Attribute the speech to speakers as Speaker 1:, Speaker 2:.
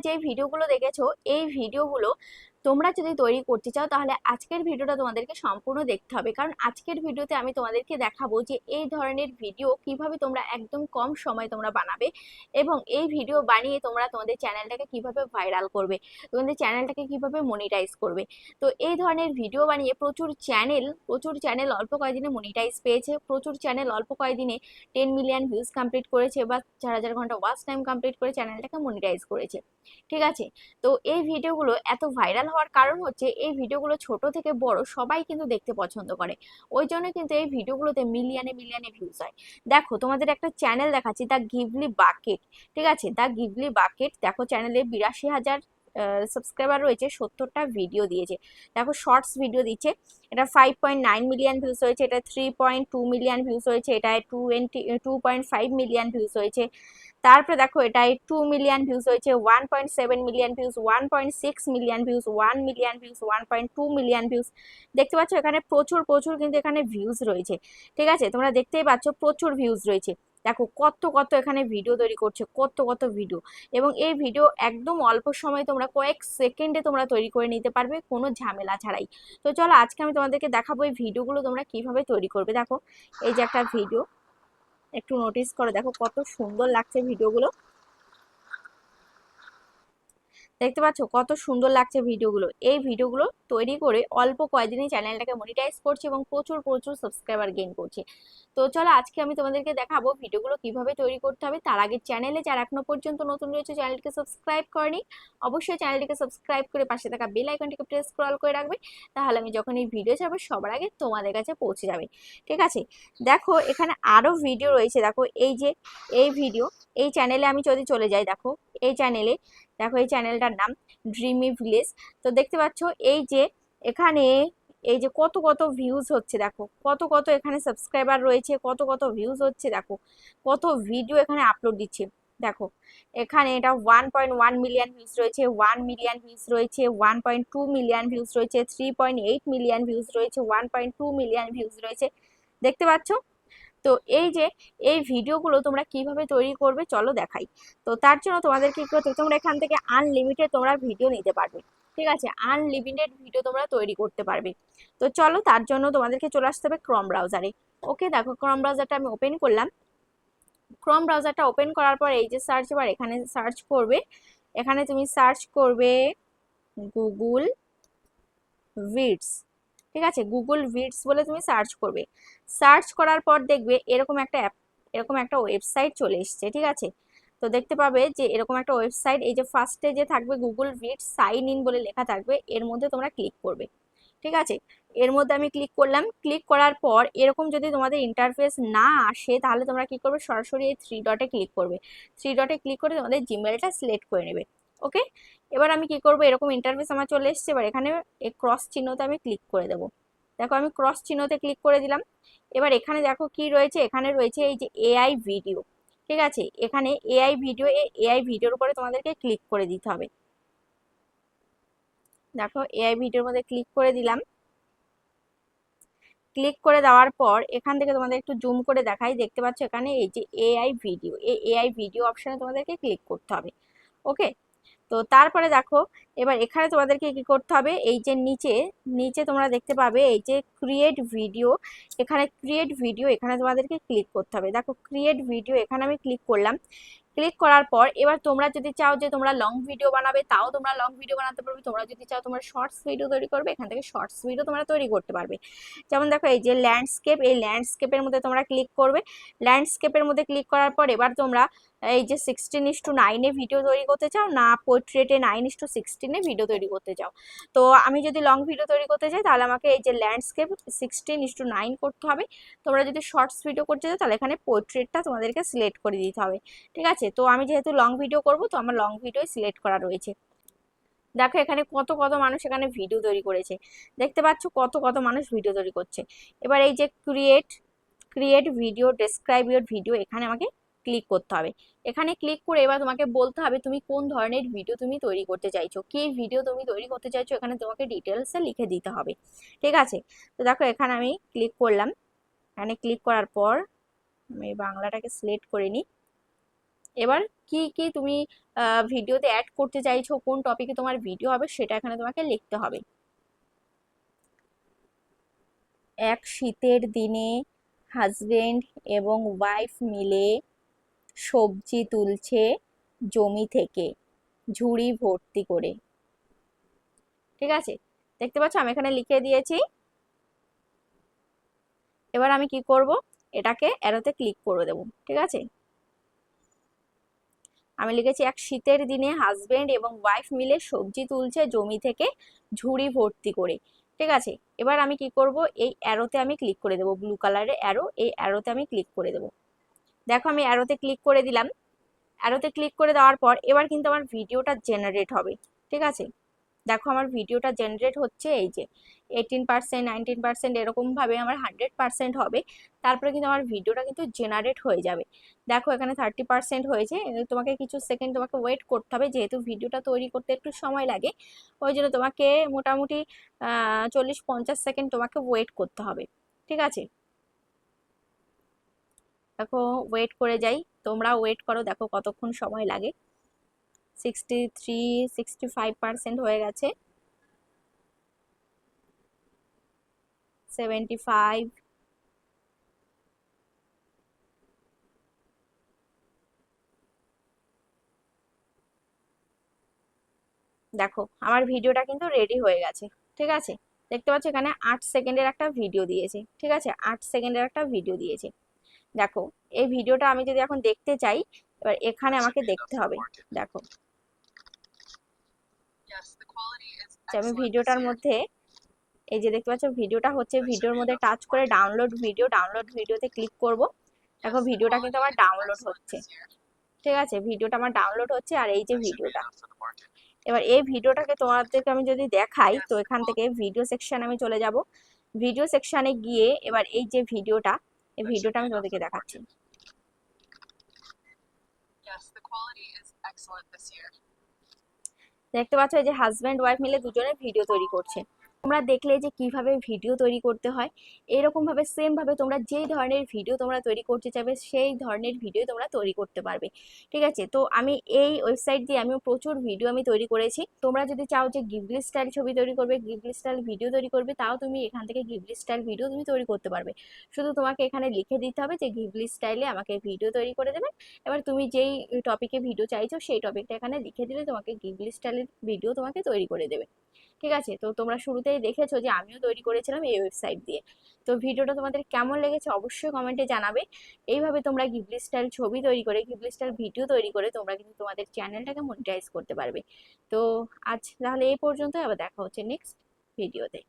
Speaker 1: যে ভিডিওগুলো দেখেছো এই ভিডিওগুলো তোমরা যদি তৈরি করতে চাও তাহলে আজকের ভিডিওটা তোমাদেরকে সম্পূর্ণ দেখতে হবে, কারণ আজকের ভিডিওতে আমি তোমাদেরকে দেখাবো যে এই ধরনের ভিডিও কিভাবে তোমরা একদম কম সময়ে তোমরা বানাবে এবং এই ভিডিও বানিয়ে তোমরা তোমাদের চ্যানেলটাকে কিভাবে ভাইরাল করবে, তোমাদের চ্যানেলটাকে কিভাবে মনিটাইজ করবে। তো এই ধরনের ভিডিও বানিয়ে প্রচুর চ্যানেল অল্প কয়েকদিনে মনিটাইজ পেয়েছে, প্রচুর চ্যানেল অল্প কয়েকদিনে 10 মিলিয়ন ভিউজ কমপ্লিট করেছে বা 4000 ঘন্টা ওয়াচ টাইম কমপ্লিট করে চ্যানেলটাকে মনিটাইজ করেছে। ঠিক আছে, তো এই ভিডিওগুলো এত ভাইরাল হওয়ার কারণ হচ্ছে এই ভিডিওগুলো ছোট থেকে বড় সবাই কিন্তু দেখতে পছন্দ করে, ওই জন্য কিন্তু এই ভিডিওগুলোতে মিলিয়নে মিলিয়নে ভিউজ হয়। দেখো তোমাদের একটা চ্যানেল দেখাচ্ছি, দ্য গিভলি বাকেট। ঠিক আছে, দ্য গিভলি বাকেট, দেখো চ্যানেলে 82,000 সাবস্ক্রাইবার রয়েছে, 70টা ভিডিও দিয়েছে। দেখো শর্টস ভিডিও দিচ্ছে, এটা 5.9 মিলিয়ন ভিউজ হয়েছে, এটা 3.2 মিলিয়ন ভিউজ হয়েছে, এটা 2.5 মিলিয়ন ভিউজ হয়েছে। তারপরে দেখো এটাই 2 মিলিয়ন ভিউজ হয়েছে, 1.7 million views, 1.6 million views, 1 million views, 1.2 million views. দেখতে পাচ্ছ এখানে প্রচুর প্রচুর কিন্তু এখানে ভিউজ রয়েছে। ঠিক আছে, তোমরা দেখতেই পাচ্ছ প্রচুর ভিউজ রয়েছে। দেখো কত কত এখানে ভিডিও তৈরি করছে, কত কত ভিডিও, এবং এই ভিডিও একদম অল্প সময়ে তোমরা কয়েক সেকেন্ডে তোমরা তৈরি করে নিতে পারবে কোনো ঝামেলা ছাড়াই। তো চলো আজকে আমি তোমাদেরকে দেখাবো এই ভিডিওগুলো তোমরা কিভাবে তৈরি করবে। দেখো এই যে একটা ভিডিও, একটু নোটিস করো, দেখো কত সুন্দর লাগছে ভিডিওগুলো, দেখতে পাচ্ছ কত সুন্দর লাগছে ভিডিওগুলো। এই ভিডিওগুলো তৈরি করে অল্প কয়েকদিনই চ্যানেলটাকে মনিটাইজ করছে এবং প্রচুর প্রচুর সাবস্ক্রাইবার গেইন করছে। তো চলো আজকে আমি তোমাদেরকে দেখাবো ভিডিওগুলো কিভাবে তৈরি করতে হবে। তার আগে চ্যানেলে যারা এখনো পর্যন্ত নতুন রয়েছে চ্যানেলটিকে সাবস্ক্রাইব করেনি, অবশ্যই চ্যানেলটিকে সাবস্ক্রাইব করে পাশে থাকা বেল আইকনটিকে প্রেস স্ক্রল করে রাখবে, তাহলে আমি যখন এই ভিডিও ছাড়বো সবার আগে তোমাদের কাছে পৌঁছে যাবে। ঠিক আছে, দেখো এখানে আরো ভিডিও রয়েছে, দেখো এই যে এই ভিডিও, এই চ্যানেলে আমি যদি চলে যাই, দেখো এই চ্যানেলে, দেখো এই চ্যানেলটার নাম ড্রিমি ভিলেজ। তো দেখতে পাচ্ছ এই যে এখানে এই যে কত কত ভিউজ হচ্ছে, দেখো কত কত এখানে সাবস্ক্রাইবার রয়েছে, কত কত ভিউজ হচ্ছে, দেখো কত ভিডিও এখানে আপলোড দিচ্ছে। দেখো এখানে এটা 1.1 মিলিয়ন ভিউজ রয়েছে, 1 মিলিয়ন ভিউজ রয়েছে, 1.2 মিলিয়ন ভিউজ রয়েছে, 3.8 মিলিয়ন ভিউজ রয়েছে, 1.2 মিলিয়ন ভিউজ রয়েছে। দেখতে পাচ্ছ, তো এই যে এই ভিডিওগুলো তোমরা কিভাবে তৈরি করবে চলো দেখাই। তো তার জন্য তোমাদের কি করতে হবে, তোমরা এখান থেকে আনলিমিটেড তোমরা ভিডিও নিতে পারবে। ঠিক আছে, আনলিমিটেড ভিডিও তোমরা তৈরি করতে পারবে। তো চলো তার জন্য তোমাদেরকে চলে আসতে হবে ক্রোম ব্রাউজারে। ওকে, দেখো ক্রোম ব্রাউজারটা আমি ওপেন করলাম। ক্রোম ব্রাউজারটা ওপেন করার পর এই যে সার্চ বার, এখানে সার্চ করবে, এখানে তুমি সার্চ করবে গুগল ভিডস। ঠিক আছে, গুগল ভিডস বলে তুমি সার্চ করবে। সার্চ করার পর দেখবে এরকম একটা অ্যাপ, এরকম একটা ওয়েবসাইট চলে এসছে। ঠিক আছে, তো দেখতে পাবে যে এরকম একটা ওয়েবসাইট, এই যে ফার্স্টে যে থাকবে গুগল ভিডস সাইন ইন বলে লেখা থাকবে, এর মধ্যে তোমরা ক্লিক করবে। ঠিক আছে, এর মধ্যে আমি ক্লিক করলাম। ক্লিক করার পর এরকম যদি তোমাদের ইন্টারফেস না আসে তাহলে তোমরা কি করবে, সরাসরি এই 3 ডটে ক্লিক করবে। 3 ডটে ক্লিক করে তোমাদের জিমেলটা সিলেক্ট করে নেবে। ওকে, এবার আমি কি করব, এরকম ইন্টারফেস আমার চলে এসেছে, এবার এখানে এই ক্রস চিহ্নতে আমি ক্লিক করে দেবো। দেখো আমি ক্রস চিহ্নতে ক্লিক করে দিলাম। এবার এখানে দেখো কি রয়েছে, এখানে রয়েছে এই যে এআই ভিডিও। ঠিক আছে, এখানে এআই ভিডিও, এআই ভিডিওর উপরে তোমাদেরকে ক্লিক করে দিতে হবে। দেখো এআই ভিডিওর মধ্যে ক্লিক করে দিলাম। ক্লিক করে দেওয়ার পর এখান থেকে তোমাদের একটু জুম করে দেখাই, দেখতে পাচ্ছ এখানে এই যে এআই ভিডিও, এই এআই ভিডিও অপশনে তোমাদেরকে ক্লিক করতে হবে। ওকে, তো তারপরে দেখো এবার এখানে তোমাদেরকে কি করতে হবে, এই যে নিচে নিচে তোমরা দেখতে পাবে এই যে ক্রিয়েট ভিডিও, এখানে ক্রিয়েট ভিডিও, এখানে তোমাদেরকে ক্লিক করতে হবে। দেখো ক্রিয়েট ভিডিও, এখানে আমি ক্লিক করলাম। ক্লিক করার পর এবার তোমরা যদি চাও যে তোমরা লং ভিডিও বানাবে তাও তোমরা লং ভিডিও বানাতে পারবে, তোমরা যদি চাও তোমরা শর্টস ভিডিও তৈরি করবে এখান থেকে শর্টস ভিডিও তোমরা তৈরি করতে পারবে। যেমন দেখো এই যে ল্যান্ডস্কেপ, এই ল্যান্ডস্কেপের মধ্যে তোমরা ক্লিক করবে। ল্যান্ডস্কেপের মধ্যে ক্লিক করার পর এবার তোমরা এই যে 16:9 ভিডিও তৈরি করতে চাও না পোর্ট্রেটে 9:16 ভিডিও তৈরি করতে চাও। তো আমি যদি লং ভিডিও তৈরি করতে চাই তাহলে আমাকে এই যে ল্যান্ডস্কেপ 16:9 করতে হবে। তোমরা যদি শর্টস ভিডিও করতে চাও তাহলে এখানে পোর্ট্রেটটা তোমাদেরকে সিলেক্ট করে দিতে হবে। ঠিক আছে, তো আমি যেহেতু লং ভিডিও করব তো আমার লং ভিডিও সিলেক্ট করা রয়েছে। দেখো এখানে কত কত মানুষ এখানে ভিডিও তৈরি করেছে, দেখতে পাচ্ছ কত কত মানুষ ভিডিও তৈরি করছে। এবার এই যে create create video describe your video, এখানে আমাকে ক্লিক করতে হবে। এখানে ক্লিক করে এবার তোমাকে বলতে হবে তুমি কোন ধরনের ভিডিও তুমি তৈরি করতে চাইছো, কি ভিডিও তুমি তৈরি করতে চাইছো, এখানে তোমাকে ডিটেলসে লিখে দিতে হবে। ঠিক আছে, তো দেখো এখানে আমি ক্লিক করলাম। এখানে ক্লিক করার পর আমি বাংলাটাকে সিলেক্ট করে নিই। এবার কি কি তুমি ভিডিওতে অ্যাড করতে চাইছো, কোন টপিকে তোমার ভিডিও হবে সেটা এখানে তোমাকে লিখতে হবে। এক শীতের দিনে হাজবেন্ড এবং ওয়াইফ মিলে সবজি তুলছে জমি থেকে ঝুড়ি ভর্তি করে। ঠিক আছে, দেখতে পাচ্ছ আমি এখানে লিখে দিয়েছি। এবার আমি কি করব, এটাকে অ্যারোতে ক্লিক করে দেব। ঠিক আছে, আমি লিখেছি এক শীতের দিনে হাজবেন্ড এবং ওয়াইফ মিলে সবজি তুলছে জমি থেকে ঝুড়ি ভর্তি করে। ঠিক আছে, এবার আমি কি করব, এই অ্যারোতে আমি ক্লিক করে দেবো, ব্লু কালারের অ্যারো, এই অ্যারোতে আমি ক্লিক করে দেবো। দেখো আমি অ্যারোতে ক্লিক করে দিলাম। অ্যারোতে ক্লিক করে দেওয়ার পর এবার কিন্তু আমার ভিডিওটা জেনারেট হবে। ঠিক আছে, দেখো আমার ভিডিওটা জেনারেট হচ্ছে, এই যে 18%, 19% এরকমভাবে আমার 100% হবে। তারপরে কিন্তু আমার ভিডিওটা কিন্তু জেনারেট হয়ে যাবে। দেখো এখানে 30% হয়েছে। তোমাকে কিছু সেকেন্ড তোমাকে ওয়েট করতে হবে, যেহেতু ভিডিওটা তৈরি করতে একটু সময় লাগে, ওই জন্য তোমাকে মোটামুটি 40-50 সেকেন্ড তোমাকে ওয়েট করতে হবে। ঠিক আছে, দেখো ওয়েট করে যাই, তোমরা ওয়েট করো, দেখো কতক্ষণ সময় লাগে। 65% হয়ে গেছে, 75। দেখো আমার ভিডিওটা কিন্তু রেডি হয়ে গেছে। ঠিক আছে, দেখতে পাচ্ছ এখানে 8 সেকেন্ডের একটা ভিডিও দিয়েছে। ঠিক আছে, 8 সেকেন্ডের একটা ভিডিও দিয়েছে। দেখো এই ভিডিওটা আমি যদি এখন দেখতে চাই, এবার এখানে আমাকে দেখতে হবে। দেখো যে আমি ভিডিওটার মধ্যে, এই যে দেখতে পাচ্ছ ভিডিওটা হচ্ছে, ভিডিওর মধ্যে টাচ করে ডাউনলোড ভিডিও, ডাউনলোড ভিডিওতে ক্লিক করব। দেখো ভিডিওটা কিন্তু আমার ডাউনলোড হচ্ছে। ঠিক আছে, ভিডিওটা আমার ডাউনলোড হচ্ছে, আর এই যে ভিডিওটা, এবার এই ভিডিওটাকে তোমাদেরকে আমি যদি দেখাই, তো এখান থেকে ভিডিও সেকশন আমি চলে যাব। ভিডিও সেকশনে গিয়ে এবার এই যে ভিডিওটা, এই ভিডিওটা আমি তোমাদেরকে দেখাচ্ছি। দেখতে পাচ্ছ এই যে হাজব্যান্ড ওয়াইফ মিলে দুজনে ভিডিও তৈরি করছে। তোমরা দেখলে যে কিভাবে ভিডিও তৈরি করতে হয়। এরকম ভাবে সেম ভাবে তোমরা যেই ধরনের ভিডিও তোমরা তৈরি করতে চাইবে সেই ধরনের ভিডিও তোমরা তৈরি করতে পারবে। ঠিক আছে, তো আমি এই ওয়েবসাইট দিয়ে আমি প্রচুর ভিডিও আমি তৈরি করেছি। তোমরা যদি চাও যে গিবলি স্টাইল ছবি তৈরি করবে, গিবলি স্টাইল ভিডিও তৈরি করবে, তাও তুমি এখান থেকে গিবলি স্টাইল ভিডিও তুমি তৈরি করতে পারবে। শুধু তোমাকে এখানে লিখে দিতে হবে যে গিবলি স্টাইলে আমাকে ভিডিও তৈরি করে দেবে। এবার তুমি যেই টপিকে ভিডিও চাইছো সেই টপিকটা এখানে লিখে দিলে তোমাকে গিবলি স্টাইলের ভিডিও তোমাকে তৈরি করে দেবে। ঠিক আছে, তো তোমরা শুরুতেই দেখেছো যে আমিও তৈরি করেছিলাম এই ওয়েবসাইট দিয়ে। তো ভিডিওটা তোমাদের কেমন লেগেছে অবশ্যই কমেন্টে জানাবে। এইভাবে তোমরা গিবলি স্টাইল ছবি তৈরি করে, গিবলি স্টাইল ভিডিও তৈরি করে তোমরা কিন্তু তোমাদের চ্যানেলটাকে মনিটাইজ করতে পারবে। তো আজ তাহলে এই পর্যন্ত, আবার দেখা হচ্ছে নেক্সট ভিডিওতে।